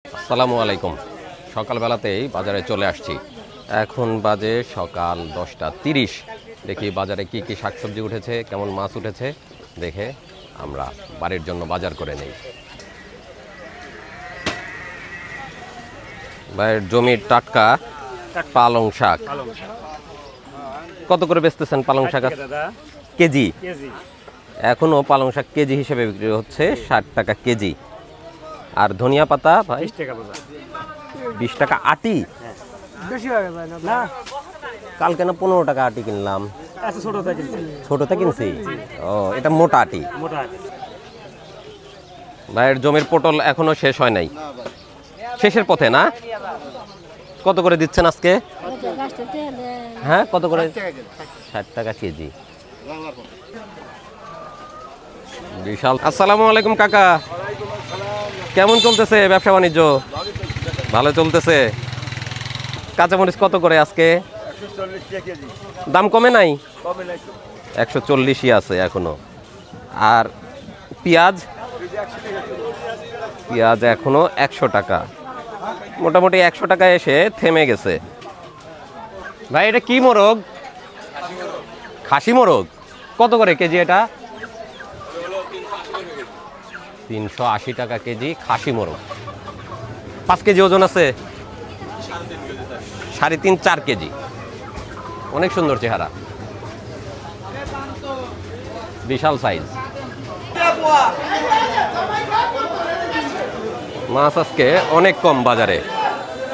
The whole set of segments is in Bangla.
আসসালামু আলাইকুম। সকালবেলাতেই বাজারে চলে আসছি। এখন বাজে সকাল 10:30। দেখি বাজারে কি কি শাকসবজি উঠেছে, কেমন মাছ উঠেছে, দেখে আমরা বাড়ির জন্য বাজার করে নেই। ভাইয়ের জমির টাটকা পালং শাক। কত করে বেচতেছেন পালং শাক? কেজি। এখনো পালং শাক কেজি হিসেবে বিক্রি হচ্ছে 60 টাকা কেজি। আর ধনিয়া পাতা ভাই 20 টাকা আটি। কালকে না 15 টাকা আটি কিনলাম। ছোটটা কিনছি। ও, এটা মোটা আটি। ভাইয়ের জমির পটল এখনো শেষ হয় নাই, শেষের পথে না? কত করে দিচ্ছেন আজকে? হ্যাঁ, কত করে? 60 টাকা কেজি। বিশাল। আসসালামু আলাইকুম কাকা, কেমন চলতেছে ব্যবসা বাণিজ্য? ভালো চলতেছে। কাঁচামরিচ কত করে আজকে? দাম কমে নাই? 140ই আছে এখনো। আর পেঁয়াজ? পেঁয়াজ এখনো 100 টাকা। মোটামুটি 100 টাকায় এসে থেমে গেছে। ভাই এটা কি মোরগ? খাসি মোরগ। কত করে কেজি এটা? 380 টাকা কেজি খাসি মোরগ। 5 কেজি ওজন আছে? 3.5-4 কেজি। অনেক সুন্দর চেহারা, বিশাল সাইজ। মাছ আজকে অনেক কম বাজারে,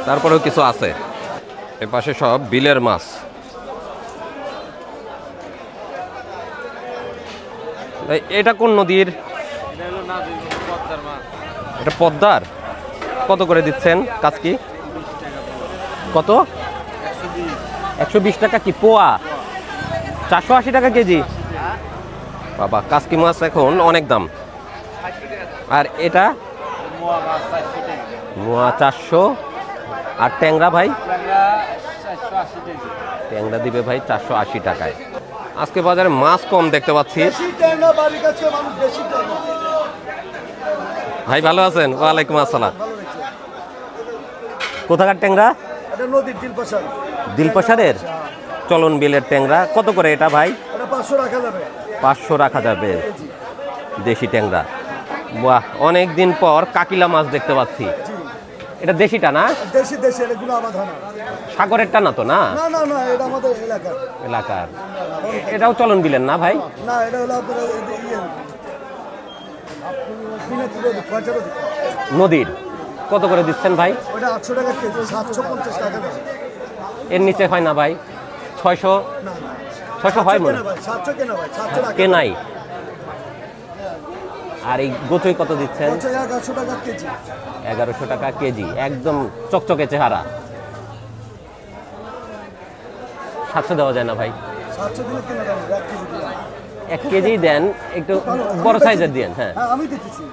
তারপরেও কিছু আছে। এর পাশে সব বিলের মাছ। এটা কোন নদীর? এটা পদ্মার। কত করে দিচ্ছেন কাচকি? কত? 120 টাকা কি পোয়া? 480 টাকা কেজি। বাবা, কাচকি মাছ এখন অনেক দাম। আর এটা মোয়া 400। আর ট্যাংরা ভাই? ট্যাংরা দিবে ভাই 480 টাকায়। আজকে বাজারে মাছ কম দেখতে পাচ্ছি। ভাই ভালো আছেন? ওয়ালাইকুম আসসালাম। কোথাকার ট্যাংরা? দিলপাশারের চলন বিলের ট্যাংরা। কত করে এটা ভাই? 500 রাখা যাবে। দেশি ট্যাংরা। বাহ, অনেক দিন পর কাকিলা মাছ দেখতে পাচ্ছি। এটা দেশিটা না? সাগরেরটা না তো? না, এটা আমাদের এলাকার। এটাও চলন বিলের না ভাই? না, এটা হলো নদীর। কত করে দিচ্ছেন ভাই? ওটা 800 টাকা কেজি, 750 টাকা। এর নিচে হয় না ভাই? 600? 600 হয় মনে হয়। 700 কেনা ভাই, 700 টাকা কেনাই। আর এই গোচই কত দিচ্ছেন? 1100 টাকা কেজি। 1100 টাকা কেজি, একদম চকচকে চেহারা। 700 দেওয়া যায় না ভাই? 700 দিলে কেনা যাবে। 1 কেজি দেন, একটু বড় সাইজের দেন। হ্যাঁ, আমি দিতেছি।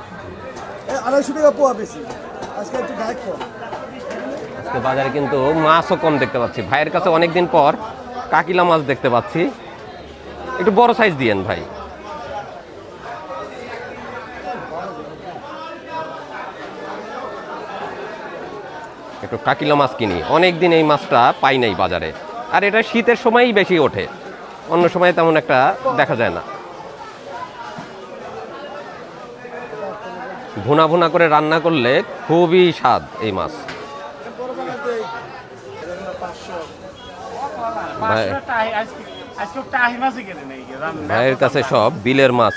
250 টাকা পোয়া বেশি। আজকে একটু গায়ে কম। আজকে বাজারে কিন্তু মাছও কম দেখতে পাচ্ছি। ভাইয়ের কাছে অনেকদিন পর কাকিলা মাছ দেখতে পাচ্ছি। একটু বড় সাইজ দিয়েন ভাই। একটু কাকিলা মাছ কিনি, অনেকদিন এই মাছটা পাই নাই বাজারে। আর এটা শীতের সময়ই বেশি ওঠে, অন্য সময় তেমন একটা দেখা যায় না। ভুনা ভুনা করে রান্না করলে খুবই স্বাদ এই মাছ। ভাইয়ের কাছে সব বিলের মাছ।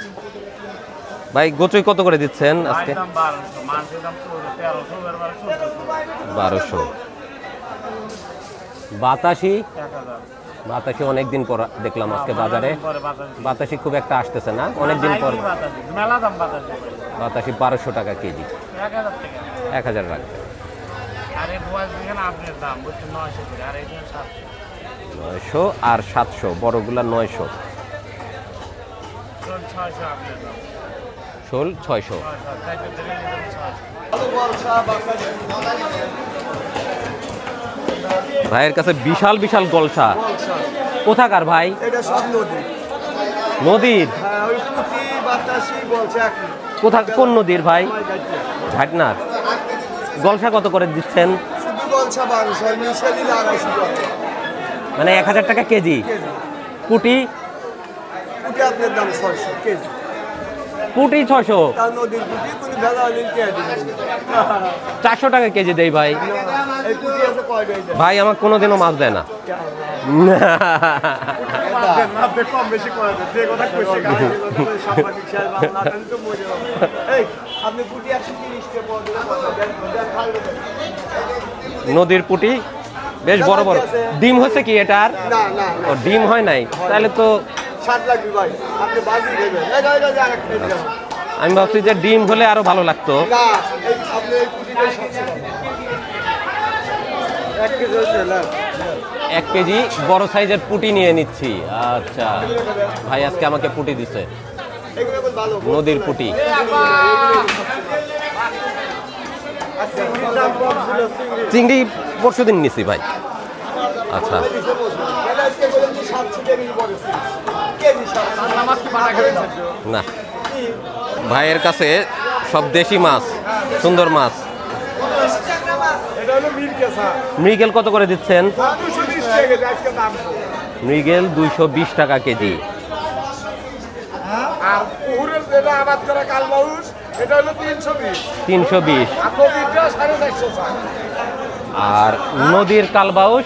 ভাই গোচই কত করে দিচ্ছেন আজকে? 1200। বাতাসি? বাতাসি অনেকদিন পর দেখলাম আজকে বাজারে। বাতাসি খুব একটা আসতেছে না, অনেকদিন পর। বাতাসি 1200 টাকা কেজি। 1000 রাখবে। 900 আর 700, বড়গুলা 900। শোল 600। ভাইয়ের কাছে বিশাল বিশাল গলসা। কোথাকার ভাই? এটা সব নদীর। কোথা, কোন নদীর ভাই? ঘাটনার। গলসা কত করে দিচ্ছেন? মানে 1000 টাকা কেজি। পুটি পুটি 600, 400 টাকা কেজি দেই ভাই। ভাই আমার কোনোদিনও মাছ দেয় না। নদীর পুটি বেশ বড় বড়। ডিম হচ্ছে কি এটার? ও ডিম হয় নাই, তাহলে তো আমি ভাবছি যে ডিম হলে আরো ভালো লাগতো। 1 কেজি বড় সাইজের পুটি নিয়ে নিচ্ছি। আচ্ছা ভাই আজকে আমাকে পুটি দিছে, নদীর পুটি। চিংড়ি পরশুদিন নিছি ভাই। আচ্ছা না, ভাইয়ের কাছে সব দেশি মাছ, সুন্দর মাছ। মৃগেল কত করে দিচ্ছেন? মৃগেল 220 টাকা কেজি। আর পুকুরের যেটা আবাদ করা কালবাউস এটা হলো 320। আর নদীর কালবাউস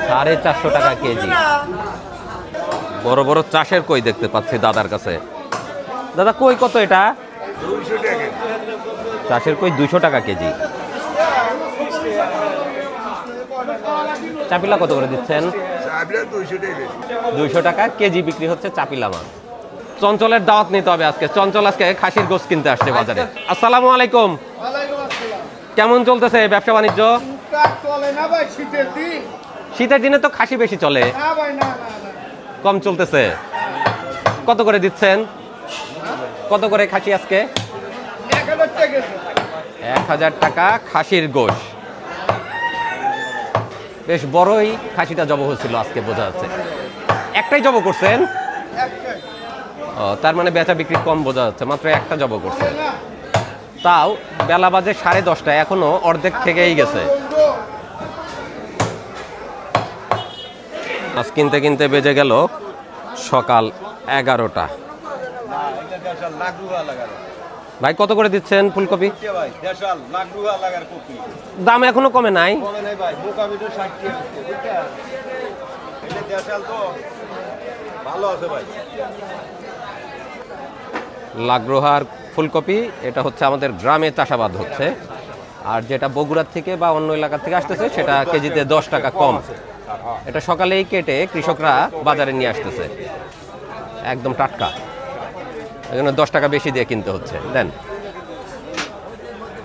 450 টাকা কেজি। বড় বড় চাষের কই দেখতে পাচ্ছি দাদার কাছে। দাদা কই কত এটা? 200 টাকা। চাষের কই 200 টাকা কেজি। চাপিলা কত করে দিচ্ছেন? 200 টাকা কেজি বিক্রি হচ্ছে চাপিলা মাছ। চঞ্চলের দাওয়াত নিতে হবে আজকে। চঞ্চল আজকে খাসির গোশত কিনতে আসছে বাজারে। আসসালামু আলাইকুম। কেমন চলতেছে ব্যবসা বাণিজ্য? শীতের দিনে তো খাসি বেশি চলে, কম চলতেছে। কত করে দিচ্ছেন? কত করে খাসি আজকে? 1000 টাকা খাসির গোশ। বেশ বড়ই খাসিটা জব হচ্ছিল আজকে, বোঝা যাচ্ছে। একটাই জব করছেন? তার মানে বেচা বিক্রি কম বোঝা যাচ্ছে, মাত্র একটা জব করছেন। তাও বেলা বাজে 10:30, এখনো অর্ধেক থেকেই গেছে। মাছ কিনতে কিনতে বেজে গেল সকাল 11টা। ভাই কত করে দিচ্ছেন ফুলকপি? দাম এখনো কমে নাই। লাগরোহার ফুলকপি এটা হচ্ছে আমাদের গ্রামে চাষাবাদ হচ্ছে, আর যেটা বগুড়ার থেকে বা অন্য এলাকা থেকে আসতেছে সেটা কেজিতে 10 টাকা কম। এটা সকালেই কেটে কৃষকরা বাজারে নিয়ে আসতেছে, একদম টাটকা, এই জন্য 10 টাকা বেশি দিয়ে কিনতে হচ্ছে। দেন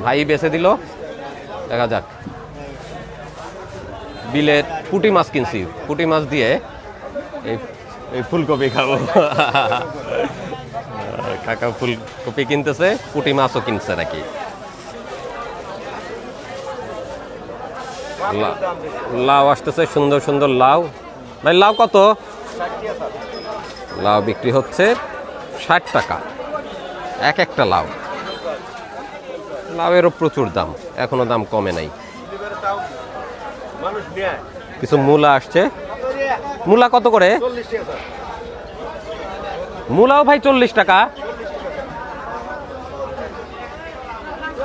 ভাই বেচে দিল, দেখা যাক। বিলের পুঁটি মাছ কিনছি, পুঁটি মাছ দিয়ে এই ফুলকপি খাবো। কাকা ফুলকপি কিনতেছে, পুঁটি মাছও কিনছে নাকি। লাউ আসতেছে, সুন্দর সুন্দর লাউ। ভাই লাউ কত? লাউ বিক্রি হচ্ছে 60 টাকা এক একটা লাউ। লাউয়েরও প্রচুর দাম, এখনো দাম কমে নাই। কিছু মূলা আসছে। মূলা কত করে? মূলাও ভাই 40 টাকা।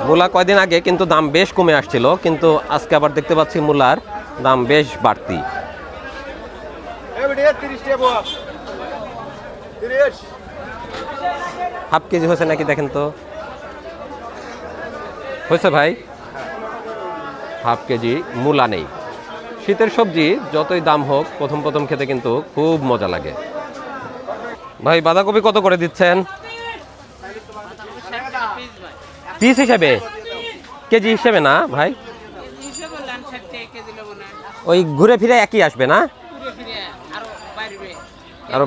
মূলা কয়দিন আগে কিন্তু দাম বেশ কমে আসছিল, কিন্তু আজকে আবার দেখতে পাচ্ছি মূলার দাম বেশ বাড়তি। হাফ কেজি হয়েছে নাকি দেখেন তো? হয়েছে ভাই, হাফ কেজি মূলা নেই। শীতের সবজি যতই দাম হোক প্রথম প্রথম খেতে কিন্তু খুব মজা লাগে। ভাই বাঁধাকপি কত করে দিচ্ছেন? পিস হিসেবে, কেজি হিসেবে না ভাই? ওই ঘুরে ফিরে একই আসবে না? আরো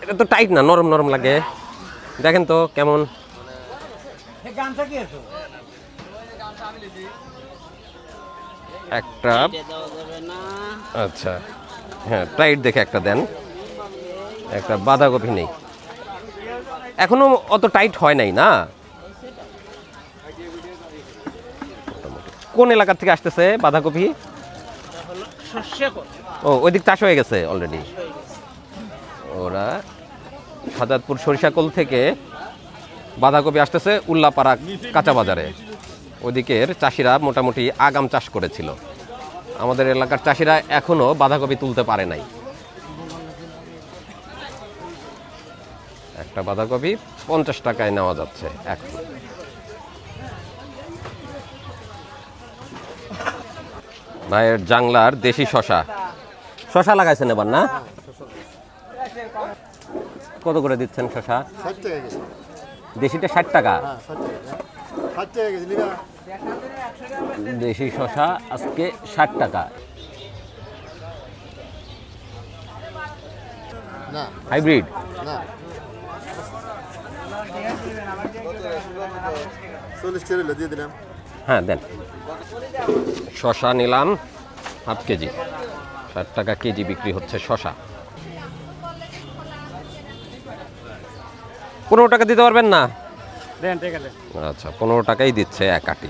এটা তো টাইট না, নরম নরম লাগে। দেখেন তো কেমন। একটা আচ্ছা, হ্যাঁ টাইট দেখে একটা দেন। একটা বাঁধাকপি নেই। এখনো অত টাইট হয় নাই না? কোন এলাকা থেকে আসতেছে বাঁধাকপি? ও ওই দিক চাষ হয়ে গেছে অলরেডি। ওরা সাজাদপুর সরিষাকোল থেকে বাঁধাকপি আসতেছে উল্লাপাড়া কাঁচা বাজারে। ওদিকের চাষিরা মোটামুটি আগাম চাষ করেছিল। আমাদের এলাকার চাষিরা এখনো বাঁধাকপি তুলতে পারে নাই। একটা বাঁধাকপি 50 টাকায় নেওয়া যাচ্ছে এখন। ভাইয়ের জাংলার দেশি শশা। শশা লাগাইছেন এবার না? কত করে দিচ্ছেন শশা? 60 টাকা কেজি। দেশিটা 60 টাকা। হ্যাঁ 60 টাকা। 60 টাকা কেজি নিবা? দেশি শশা আজকে 60 টাকা। না হাইব্রিড না 40 টাকা দিয়ে দিলাম। হ্যাঁ দেন। শশা নিলাম হাফ কেজি, 60 টাকা কেজি বিক্রি হচ্ছে শশা। 15 টাকা দিতে পারবেন না? দেন ঠিক আছে। আচ্ছা 15 টাকাই দিচ্ছে এক আটি।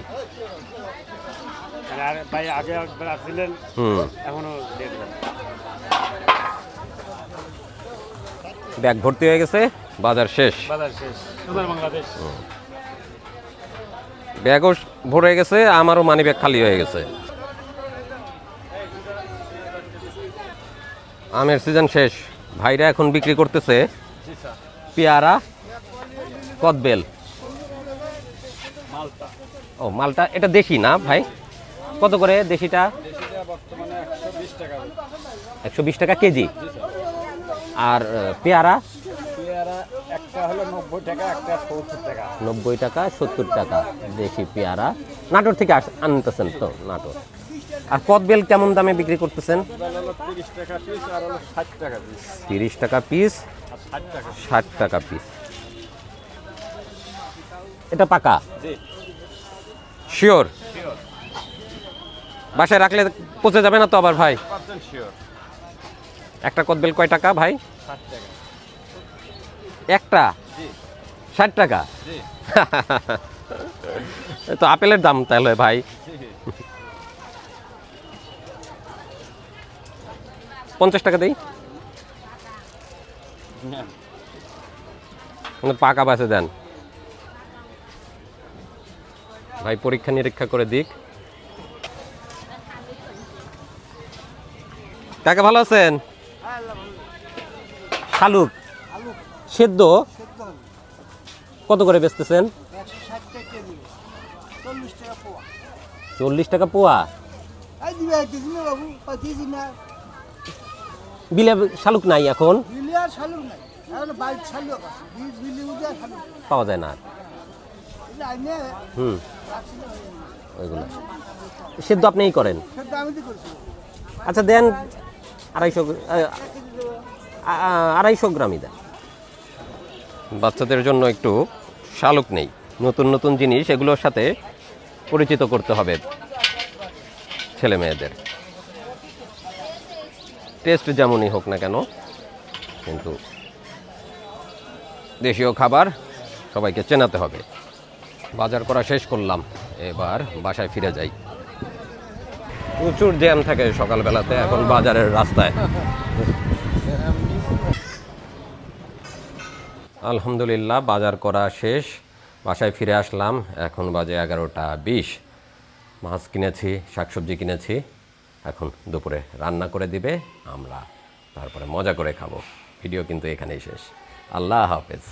আর ভাই আগে একবার আসছিলেন, এখনো দিয়ে দেবেন। ব্যাগ ভর্তি হয়ে গেছে, বাজার শেষ। বাজার শেষ। সুন্দর বাংলাদেশ। ব্যাগও ভরে গেছে, আমারও মানি ব্যাগ খালি হয়ে গেছে। আমের সিজন শেষ। ভাইরা এখন বিক্রি করতেছে পেয়ারা, কদবেল। মালটা। ও মালটা, এটা দেশি না ভাই? কত করে দেশিটা? দেশিটা বর্তমানে 120 টাকা। 120 টাকা কেজি। আর পেয়ারা? পেয়ারা একটা হলো 90 টাকা, একটা 70 টাকা। 90 টাকা 70 টাকা দেশি পেয়ারা। নাটোর থেকে আনতেছেন তো? নাটোর। আর কদবেল কেমন দামে বিক্রি করতেছেন? হলো 30 টাকা পিস আর হলো 60 টাকা পিস। 30 টাকা পিস আর 60 টাকা। 60 টাকা পিস। এটা পাকা? জি। শিওর? বাসায় রাখলে পচে যাবে না তো আবার ভাই? 100% শিওর। একটা কদবেল কয় টাকা ভাই? 60 টাকা। একটা? জি। 60 টাকা? জি। তো আপেলের দাম তাহলে ভাই। জি। 50 টাকা দেই? পাকা বাসে দেন ভাই, পরীক্ষা নিরীক্ষা করে দিক। কাকা ভালো আছেন? শালুক সেদ্ধ কত করে বেচতেছেন? 40 টাকা পোয়া। বিলে শালুক নাই এখন, পাওয়া যায় না। ওইগুলো সেদ্ধ আপনিই করেন? আচ্ছা দেন 250 গ্রামই দেন। বাচ্চাদের জন্য একটু শালুক নেই, নতুন নতুন জিনিস, এগুলোর সাথে পরিচিত করতে হবে ছেলে মেয়েদের। টেস্ট যেমনই হোক না কেন, কিন্তু দেশীয় খাবার সবাইকে চেনাতে হবে। বাজার করা শেষ করলাম, এবার বাসায় ফিরে যাই। প্রচুর জ্যাম থাকে সকালবেলাতে এখন বাজারের রাস্তায়। আলহামদুলিল্লাহ বাজার করা শেষ, বাসায় ফিরে আসলাম। এখন বাজে 11টা 20। মাছ কিনেছি, শাকসবজি কিনেছি। এখন দুপুরে রান্না করে দিবে, আমরা তারপরে মজা করে খাবো। ভিডিও কিন্তু এখানেই শেষ। আল্লাহ হাফেজ।